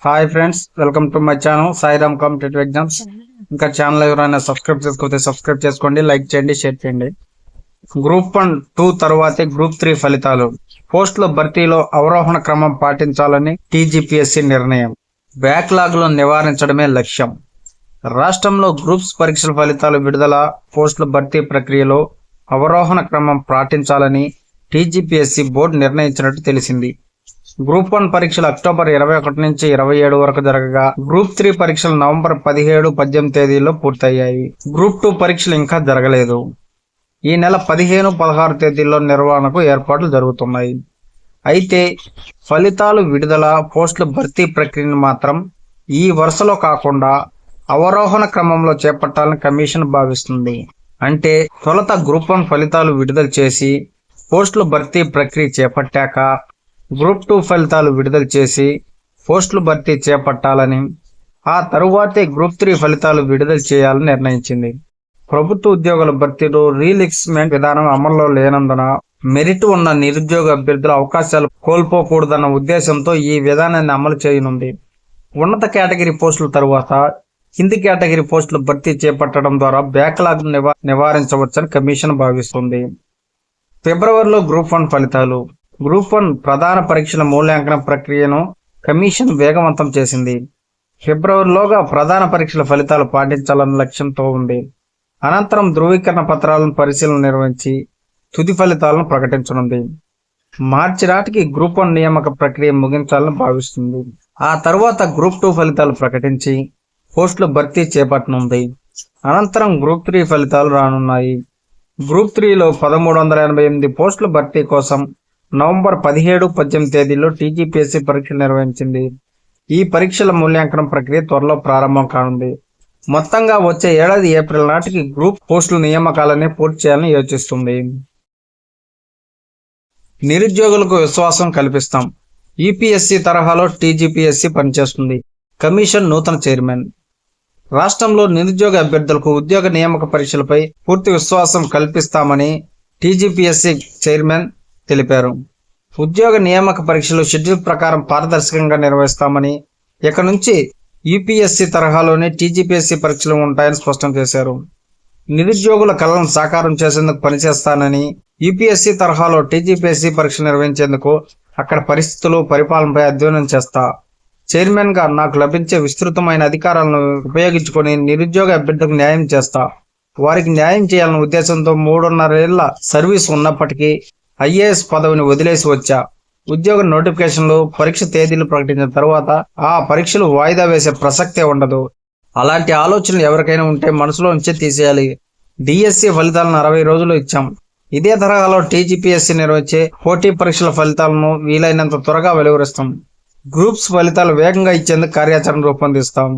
Hi friends, welcome to my channel Sairam competitive exams. ఇంకా channel ఎవరైనా subscribe చేసుకోతే subscribe చేసుకోండి, like చేయండి, షేర్ చేయండి. గ్రూప్ 1, 2 తర్వాతే గ్రూప్ 3 ఫలితాలు. పోస్టుల భర్తీలో అవరోహణ క్రమం పాటించాలని టీజీపీఎస్సీ నిర్ణయం. బ్యాక్లాగ్లను నివారించడమే లక్ష్యం. రాష్ట్రంలో గ్రూప్స్ పరీక్షల ఫలితాలు విడుదల, పోస్టుల భర్తీ ప్రక్రియలో అవరోహణ క్రమం పాటించాలని టీజీపీఎస్సీ బోర్డు నిర్ణయించినట్టు తెలిసింది. గ్రూప్ 1 పరీక్షలు అక్టోబర్ 21 నుంచి 27 వరకు జరగగా, గ్రూప్ 3 పరీక్షలు నవంబర్ 17, 18 తేదీల్లో పూర్తయ్యాయి. గ్రూప్ 2 పరీక్షలు ఇంకా జరగలేదు. ఈ నెల 15, 16 తేదీల్లో నిర్వహణకు ఏర్పాట్లు జరుగుతున్నాయి. అయితే ఫలితాలు విడుదల, పోస్టుల భర్తీ ప్రక్రియను మాత్రం ఈ వరుసలో కాకుండా అవరోహణ క్రమంలో చేపట్టాలని కమిషన్ భావిస్తుంది. అంటే తొలుత గ్రూప్ 1 ఫలితాలు విడుదల చేసి పోస్టుల భర్తీ ప్రక్రియ చేపట్టాక గ్రూప్ 2 ఫలితాలు విడుదల చేసి పోస్టుల భర్తీ చేపట్టాలని, ఆ తరువాతే గ్రూప్ 3 ఫలితాలు విడుదల చేయాలని నిర్ణయించింది. ప్రభుత్వ ఉద్యోగుల భర్తీలో రీలిక్స్మెంట్ విధానం అమల్లో లేనందున మెరిట్ ఉన్న నిరుద్యోగ అభ్యర్థుల అవకాశాలు కోల్పోకూడదన్న ఉద్దేశంతో ఈ విధానాన్ని అమలు చేయనుంది. ఉన్నత కేటగిరీ పోస్టుల తరువాత కింది కేటగిరీ పోస్టుల భర్తీ చేపట్టడం ద్వారా బ్యాక్లాగ్ నివారించవచ్చని కమిషన్ భావిస్తుంది. ఫిబ్రవరిలో గ్రూప్ 1 ఫలితాలు. గ్రూప్ 1 ప్రధాన పరీక్షల మూల్యాంకన ప్రక్రియను కమిషన్ వేగవంతం చేసింది. ఫిబ్రవరిలోగా ప్రధాన పరీక్షల ఫలితాలు పాటించాలన్న లక్ష్యంతో ఉంది. అనంతరం ధృవీకరణ పత్రాలను పరిశీలన నిర్వహించి తుది ఫలితాలను ప్రకటించనుంది. మార్చి నాటికి గ్రూప్ 1 నియామక ప్రక్రియ ముగించాలని భావిస్తుంది. ఆ తర్వాత గ్రూప్ 2 ఫలితాలు ప్రకటించి పోస్టుల భర్తీ చేపట్టనుంది. అనంతరం గ్రూప్ 3 ఫలితాలు రానున్నాయి. గ్రూప్ 3లో 1388 పోస్టుల భర్తీ కోసం నవంబర్ 17, 18 తేదీల్లో టీజీపీఎస్సీ పరీక్షలు నిర్వహించింది. ఈ పరీక్షల మూల్యాంకనం ప్రక్రియ త్వరలో ప్రారంభం కానుంది. మొత్తంగా వచ్చే ఏడాది ఏప్రిల్ నాటికి గ్రూప్ పోస్టుల నియామకాలని పూర్తి చేయాలని యోచిస్తుంది. నిరుద్యోగులకు విశ్వాసం కల్పిస్తాం. యూపీఎస్సీ తరహాలో టీజీపీఎస్సీ పనిచేస్తుంది. కమిషన్ నూతన చైర్మన్. రాష్ట్రంలో నిరుద్యోగ అభ్యర్థులకు ఉద్యోగ నియామక పరీక్షలపై పూర్తి విశ్వాసం కల్పిస్తామని టీజీపీఎస్సీ చైర్మన్ తెలిపారు. ఉద్యోగ నియామక పరీక్షలు షెడ్యూల్ ప్రకారం పారదర్శకంగా నిర్వహిస్తామని, ఇక నుంచి యూపీఎస్సీ తరహాలోనే టీజీపీఎస్సీ పరీక్షలు ఉంటాయని స్పష్టం చేశారు. నిరుద్యోగుల కళలను సాకారం చేసేందుకు పనిచేస్తానని, యూపీఎస్సీ తరహాలో టీజీపీఎస్సీ పరీక్షలు నిర్వహించేందుకు అక్కడ పరిస్థితులు, పరిపాలనపై అధ్యయనం చేస్తా. చైర్మన్గా నాకు లభించే విస్తృతమైన అధికారాలను ఉపయోగించుకొని నిరుద్యోగ అభ్యర్థులకు న్యాయం చేస్తా. వారికి న్యాయం చేయాలన్న ఉద్దేశంతో 3.5 ఏళ్ల సర్వీస్ ఉన్నప్పటికీ ఐఏఎస్ పదవిని వదిలేసి వచ్చా. ఉద్యోగ నోటిఫికేషన్లు, పరీక్ష తేదీలు ప్రకటించిన తర్వాత ఆ పరీక్షలు వాయిదా వేసే ప్రసక్తే ఉండదు. అలాంటి ఆలోచనలు ఎవరికైనా ఉంటే మనసులో ఉంచే తీసేయాలి. డిఎస్సి ఫలితాలను 60 రోజులు ఇచ్చాం. ఇదే తరహాలో టీజీపీఎస్సీ నిర్వహించే పోటీ పరీక్షల ఫలితాలను వీలైనంత త్వరగా వెలువరిస్తాం. గ్రూప్స్ ఫలితాలు వేగంగా ఇచ్చేందుకు కార్యాచరణ రూపొందిస్తాం.